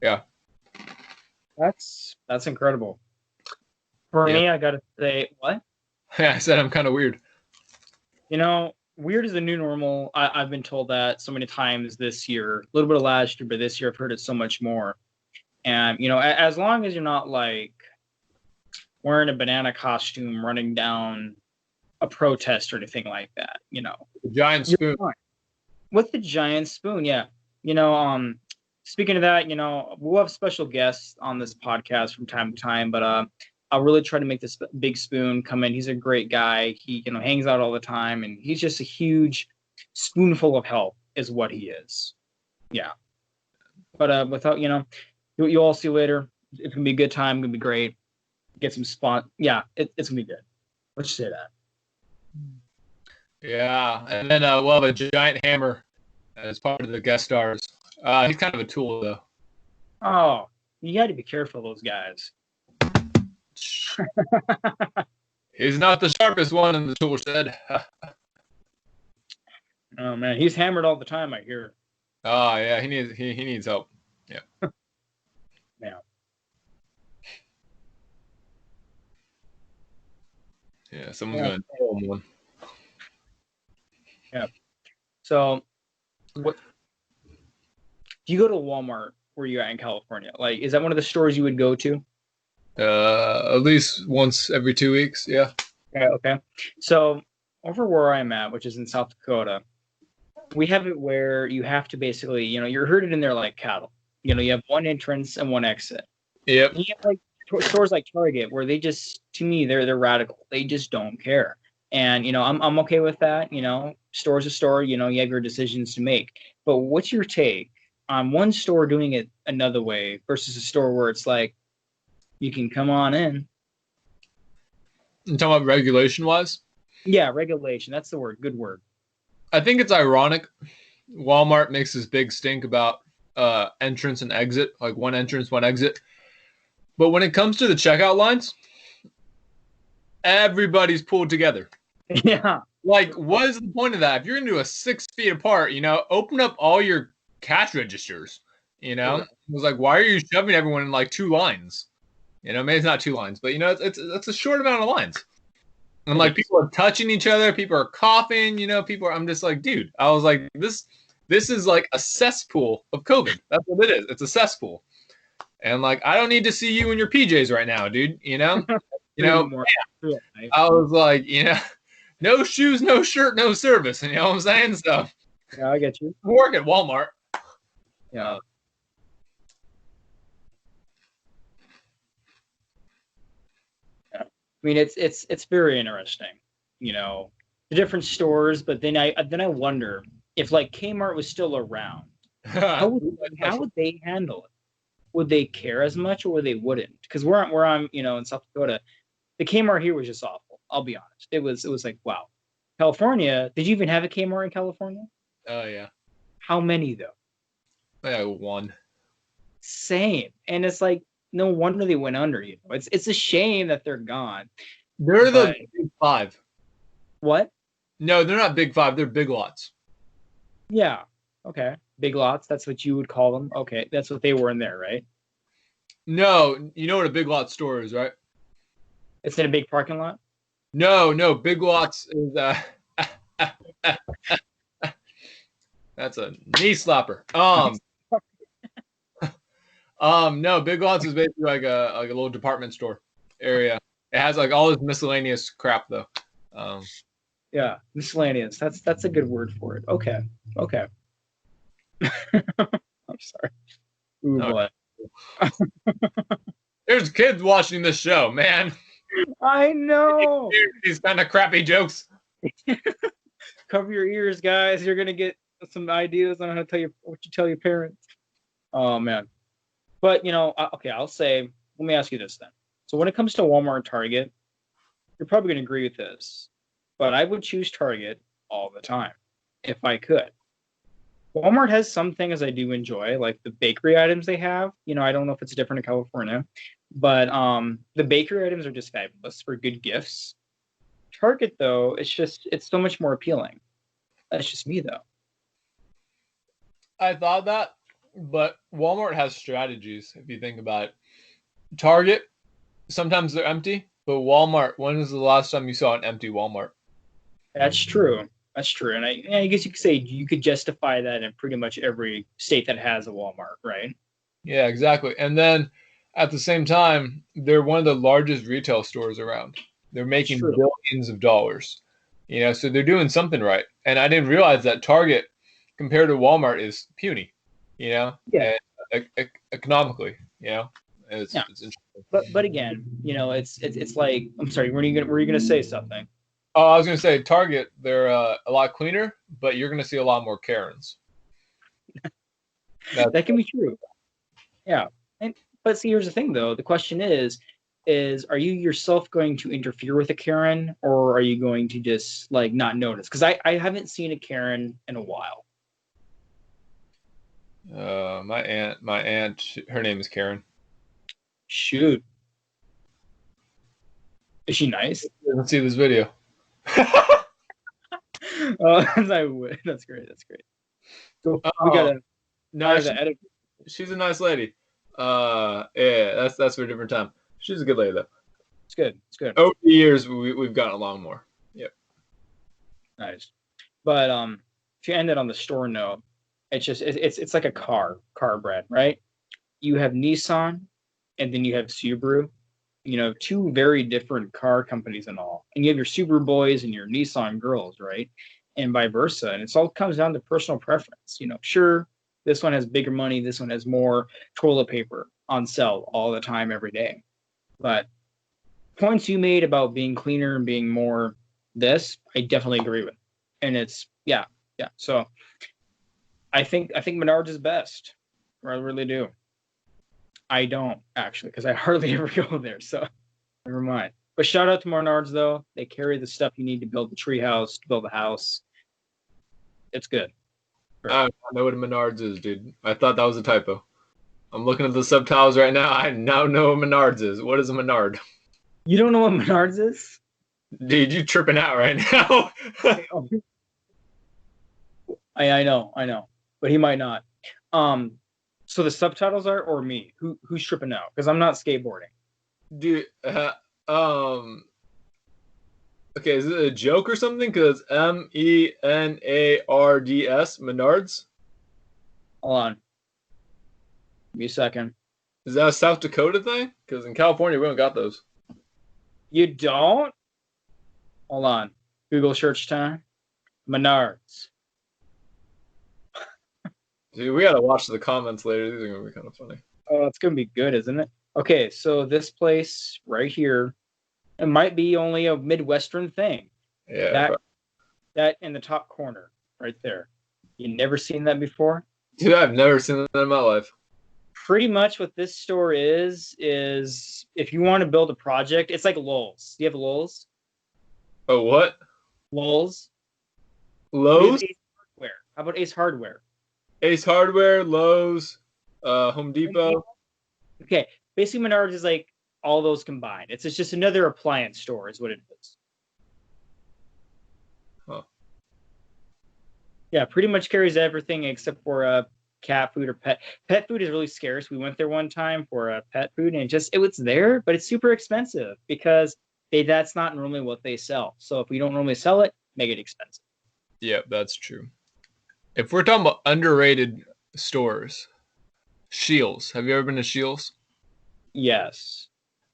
Yeah. That's incredible. For me, I gotta say, what? Yeah, I said I'm kind of weird. Weird is the new normal. I've been told that so many times this year, a little bit of last year, but this year I've heard it so much more. And as long as you're not like wearing a banana costume, running down a protest or anything like that, The giant spoon. with the giant spoon, yeah. Speaking of that, we'll have special guests on this podcast from time to time, but I'll really try to make this big spoon come in. He's a great guy. He hangs out all the time, and he's just a huge spoonful of help is what he is. Yeah. But without, you all see you later. It's gonna be a good time. Gonna be great. Get some spot. Yeah, it's gonna be good. Let's just say that. Yeah, and then we'll have a giant hammer as part of the guest stars. He's kind of a tool, though. Oh, you got to be careful of those guys. He's not the sharpest one in the tool shed. Oh man, he's hammered all the time, I hear. Oh yeah, he needs help. Yeah. Yeah. Yeah, someone's gonna tell him one. Yeah. So, what do you go to Walmart where you at in California? Like, is that one of the stores you would go to? At least once every 2 weeks. Yeah. Yeah. Okay. So, over where I'm at, which is in South Dakota, we have it where you have to basically, you're herded in there like cattle. You have one entrance and one exit. Yep. You have like stores like Target where they just, to me, they're radical. They just don't care. And I'm okay with that. Store's a store. You have your decisions to make. But what's your take on one store doing it another way versus a store where it's like you can come on in? You talking about regulation wise? Yeah, regulation. That's the word. Good word. I think it's ironic. Walmart makes this big stink about entrance and exit, like one entrance, one exit. But when it comes to the checkout lines, everybody's pulled together. Yeah. Like, what is the point of that? If you're going to do a 6 feet apart, open up all your cash registers. It was like, why are you shoving everyone in like 2 lines? Maybe it's not 2 lines, but it's a short amount of lines. And like people are touching each other, people are coughing, I'm just like, dude, I was like, this is like a cesspool of COVID. That's what it is. It's a cesspool. And like, I don't need to see you in your PJs right now, dude. I was like, no shoes, no shirt, no service. You know what I'm saying? So yeah, I get you. Work at Walmart. Yeah. I mean, it's very interesting, the different stores. But then I wonder if like Kmart was still around, how would they handle it? Would they care as much, or they wouldn't? Because where I'm, in South Dakota, the Kmart here was just awful. I'll be honest. It was like, wow. California, did you even have a Kmart in California? Oh yeah. How many though? Yeah, 1. Same. And it's like, no wonder they went under. It's a shame that they're gone. They're the Big 5. What? No, they're not Big 5. They're Big Lots. Yeah. Okay. Big Lots. That's what you would call them. Okay. That's what they were in there, right? No, you know what a Big Lot store is, right? It's in a big parking lot? No. Big Lots is that's a knee slapper. No, Big Lots is basically like a little department store area. It has like all this miscellaneous crap though. Yeah, miscellaneous. That's a good word for it. Okay. I'm sorry. Ooh, boy. There's kids watching this show, man. I know. These kind of crappy jokes. Cover your ears, guys. You're gonna get some ideas on how to what you tell your parents. Oh man. But okay, I'll say. Let me ask you this then. So when it comes to Walmart and Target, you're probably gonna agree with this, but I would choose Target all the time if I could. Walmart has some things I do enjoy, like the bakery items they have. I don't know if it's different in California, but the bakery items are just fabulous for good gifts. Target, though, it's so much more appealing. That's just me, though. I thought that, but Walmart has strategies, if you think about it. Target, sometimes they're empty, but Walmart, when was the last time you saw an empty Walmart? That's true. And I guess you could say you could justify that in pretty much every state that has a Walmart, right? Yeah, exactly. And then at the same time, they're one of the largest retail stores around. They're making billions of dollars. So they're doing something right. And I didn't realize that Target, compared to Walmart, is puny. Yeah. And economically, it's interesting. But again, it's like, I'm sorry, were you gonna say something? Oh, I was going to say Target, they're a lot cleaner, but you're going to see a lot more Karens. That can be true. Yeah. But see, here's the thing though. The question is are you yourself going to interfere with a Karen, or are you going to just like not notice? Because I haven't seen a Karen in a while. My aunt, her name is Karen. Shoot. Is she nice? Let's see this video. Oh, I would. That's great. That's great. So we gotta hire the editor. She's a nice lady. Yeah, that's for a different time. She's a good lady though. It's good. It's good. Over the years, we've gotten along more. Yep. Nice. But if you end it on the store note, it's just it's like a car brand, right? You have Nissan, and then you have Subaru. You know, two very different car companies and all. And you have your Subaru boys and your Nissan girls, right? And vice versa. And it all comes down to personal preference. You know, sure, this one has bigger money, this one has more toilet paper on sale all the time, every day. But points you made about being cleaner and being more this, I definitely agree with. And it's yeah. So I think Menards is best. I really do. I don't actually, because I hardly ever go there. So never mind. But shout out to Menards though. They carry the stuff you need to build the tree house, to build a house. It's good. I know what a Menards is, dude. I thought that was a typo. I'm looking at the subtitles right now. I now know what Menards is. What is a Menard? You don't know what Menards is? Dude, you tripping out right now. I know. But he might not. So the subtitles are, or me? Who's tripping out? Because I'm not skateboarding. Dude, okay, is it a joke or something? Because Menards, Menards. Hold on. Give me a second. Is that a South Dakota thing? Because in California we don't got those. You don't? Hold on. Google search time. Menards. Dude, we gotta watch the comments later. These are gonna be kind of funny. Oh, it's gonna be good, isn't it? Okay, so this place right here, it might be only a Midwestern thing. Yeah. That in the top corner, right there. You never seen that before? Dude, I've never seen that in my life. Pretty much what this store is if you want to build a project, it's like Lowe's. Do you have Lowe's? Oh, what? Lowe's? Lowe's? Ace Hardware. How about Ace Hardware? Ace Hardware, Lowe's, Home Depot. Okay, basically Menards is like all those combined. It's just another appliance store is what it is. Huh. Yeah, pretty much carries everything except for cat food or pet. Pet food is really scarce. We went there one time for pet food, and it was there, but it's super expensive because that's not normally what they sell. So if we don't normally sell it, make it expensive. Yeah, that's true. If we're talking about underrated stores, Scheels. Have you ever been to Scheels? Yes.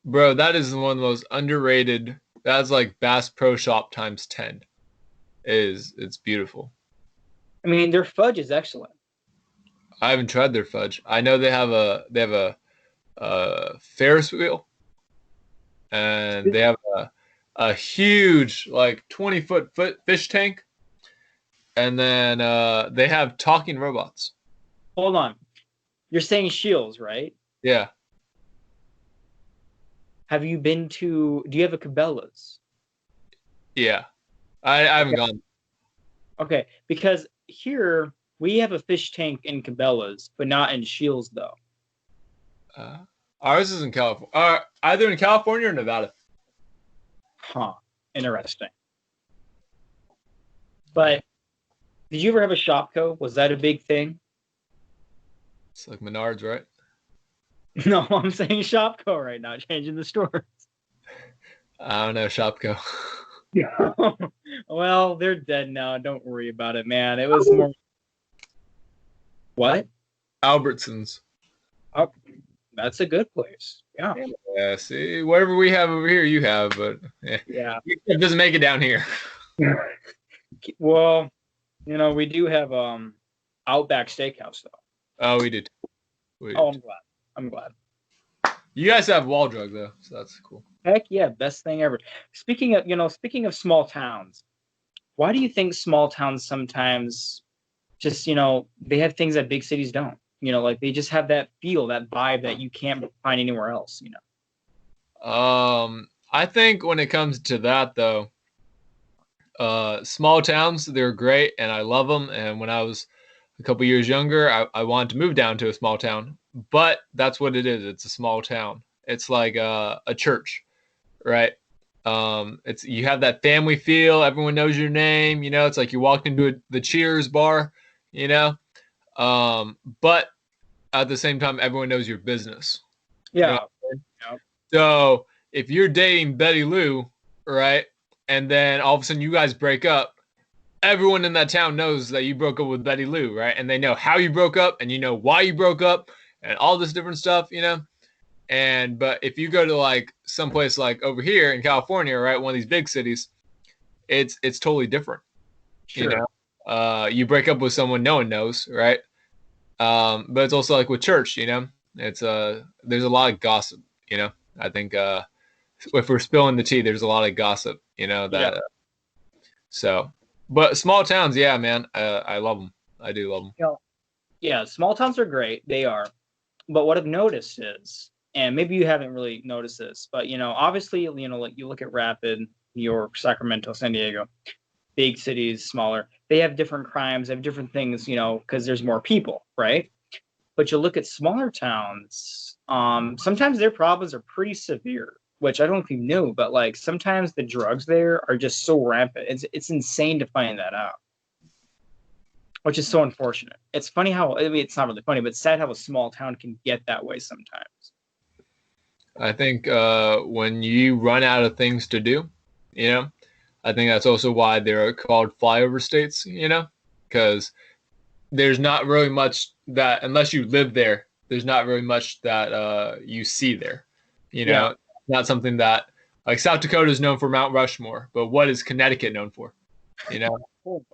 Bro, that is one of the most underrated. That's like Bass Pro Shop times 10. It's beautiful. I mean, their fudge is excellent. I haven't tried their fudge. I know they have a Ferris wheel, and they have a huge like 20-foot fish tank. And then they have talking robots. Hold on. You're saying Scheels, right? Yeah. Do you have a Cabela's? Yeah. I haven't gone. Okay, because here we have a fish tank in Cabela's, but not in Scheels, though. Ours is in California. Either in California or Nevada. Huh. Interesting. But did you ever have a Shopko? Was that a big thing? It's like Menards, right? No, I'm saying Shopko right now, changing the stores. I don't know, Shopko. Yeah. Well, they're dead now. Don't worry about it, man. It was more. What? Albertsons. Oh, that's a good place. Yeah. Yeah, see, whatever we have over here, you have, but Yeah. It doesn't make it down here. Well, we do have Outback Steakhouse though. Oh, we did. Oh, I'm glad. You guys have Wall Drug though, so that's cool. Heck yeah, best thing ever. Speaking of small towns, why do you think small towns sometimes just, they have things that big cities don't? Like they just have that feel, that vibe that you can't find anywhere else. I think when it comes to that though, small towns, they're great and I love them. And when I was a couple years younger, I wanted to move down to a small town, but that's what it is. It's a small town. It's like a church, right? It's you have that family feel. Everyone knows your name. It's like you walked into the Cheers bar. You know, but at the same time, everyone knows your business. Yeah. So if you're dating Betty Lou, right, and then all of a sudden you guys break up, everyone in that town knows that you broke up with Betty Lou, right? And they know how you broke up, and why you broke up, and all this different stuff. But if you go to like someplace like over here in California, right, one of these big cities, it's totally different. Sure. You break up with someone no one knows, right? But it's also like with church, it's there's a lot of gossip. I think if we're spilling the tea, there's a lot of gossip. So, but small towns, yeah, man, I love them. I do love them. Yeah, small towns are great. They are. But what I've noticed is, and maybe you haven't really noticed this, but obviously, like you look at Rapid, New York, Sacramento, San Diego, big cities, smaller, they have different crimes, they have different things, because there's more people, right? But you look at smaller towns, sometimes their problems are pretty severe, which I don't know if you knew, but like sometimes the drugs there are just so rampant. It's insane to find that out, which is so unfortunate. It's funny how, I mean, it's not really funny, but it's sad how a small town can get that way sometimes. I think when you run out of things to do, I think that's also why they're called flyover states, because there's not really much that, unless you live there, there's not really much that you see there. Not something that, like South Dakota is known for Mount Rushmore, but what is Connecticut known for? I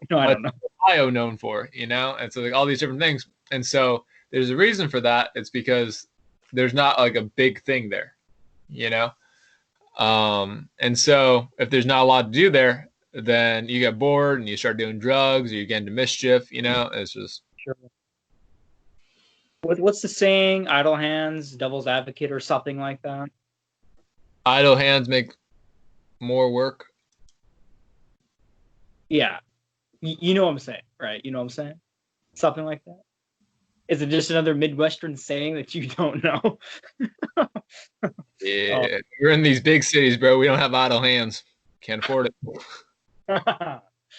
don't know. Ohio known for, and so like all these different things. And so there's a reason for that. It's because there's not like a big thing there, and so if there's not a lot to do there, then you get bored and you start doing drugs or you get into mischief, it's just. Sure. What's the saying? Idle hands, devil's advocate, or something like that? Idle hands make more work. Yeah. You know what I'm saying, right? You know what I'm saying? Something like that. Is it just another Midwestern saying that you don't know? Yeah, we're in these big cities, bro. We don't have idle hands. Can't afford it.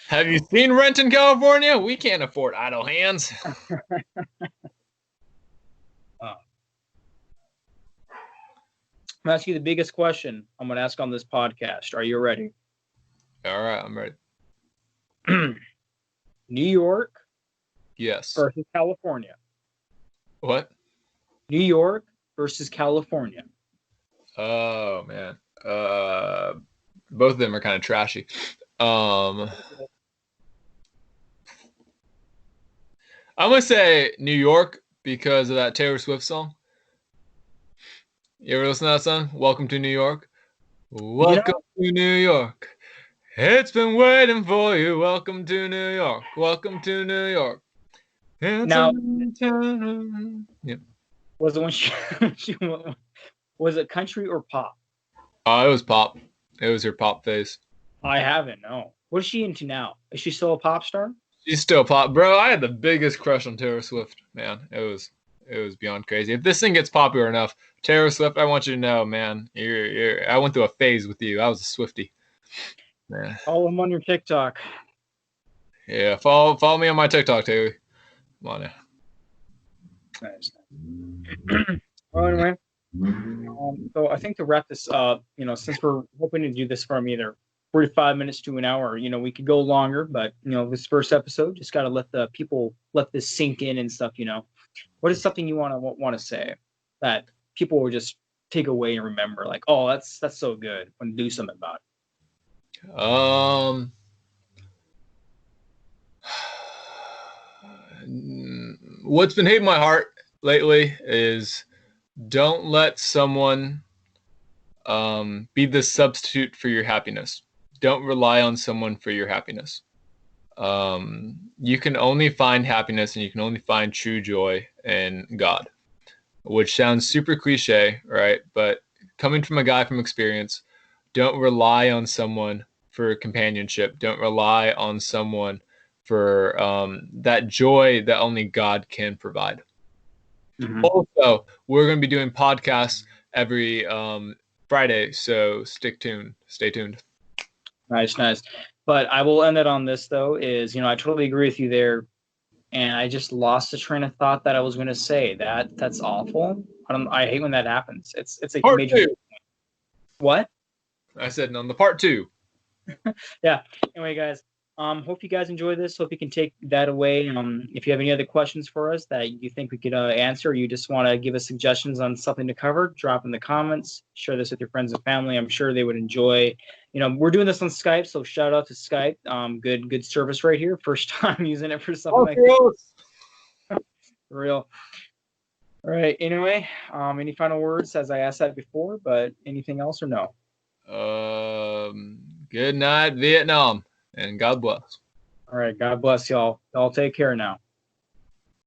Have you seen rent in California? We can't afford idle hands. I'm going to ask you the biggest question I'm going to ask on this podcast. Are you ready? All right, I'm ready. New York. Yes. Versus California. What? New York versus California. Oh man. Both of them are kind of trashy. I'm gonna say New York because of that Taylor Swift song. You ever listen to that song? Welcome to New York. Welcome to New York. It's been waiting for you. Welcome to New York. Welcome to New York. Now, yeah. Was it when she was it country or pop? It was pop. It was her pop phase. I haven't. No. What is she into now? Is she still a pop star? She's still pop, bro. I had the biggest crush on Taylor Swift, man. It was beyond crazy. If this thing gets popular enough, Taylor Swift, I want you to know, man. I went through a phase with you. I was a Swiftie. Man. Follow him on your TikTok. Yeah, follow me on my TikTok, Taylor. Come on now. Nice. Well, anyway, so I think to wrap this up, since we're hoping to do this from either 45 minutes to an hour, we could go longer, but this first episode just got to let the people let this sink in and stuff. What is something you want to say that people will just take away and remember, like, oh, that's so good, and do something about it? What's been hitting my heart lately is don't let someone be the substitute for your happiness. Don't rely on someone for your happiness. You can only find happiness and you can only find true joy in God, which sounds super cliche, right? But coming from a guy from experience, don't rely on someone for companionship. Don't rely on someone for that joy that only God can provide. Mhm. Also, we're going to be doing podcasts every Friday, so stay tuned. Nice, nice. But I will end it on this though. I totally agree with you there, and I just lost the train of thought that I was going to say. That's awful. I hate when that happens. It's a Part major. two. What? I said on the part two. Yeah. Anyway, guys, hope you guys enjoy this. Hope you can take that away. If you have any other questions for us that you think we could answer, or you just want to give us suggestions on something to cover, drop in the comments. Share this with your friends and family. I'm sure they would enjoy. We're doing this on Skype, so shout out to Skype. Good service right here. First time using it for something like this. For real. All right. Anyway, any final words as I asked that before, but anything else or no? Good night, Vietnam, and God bless. All right. God bless y'all. Y'all take care now.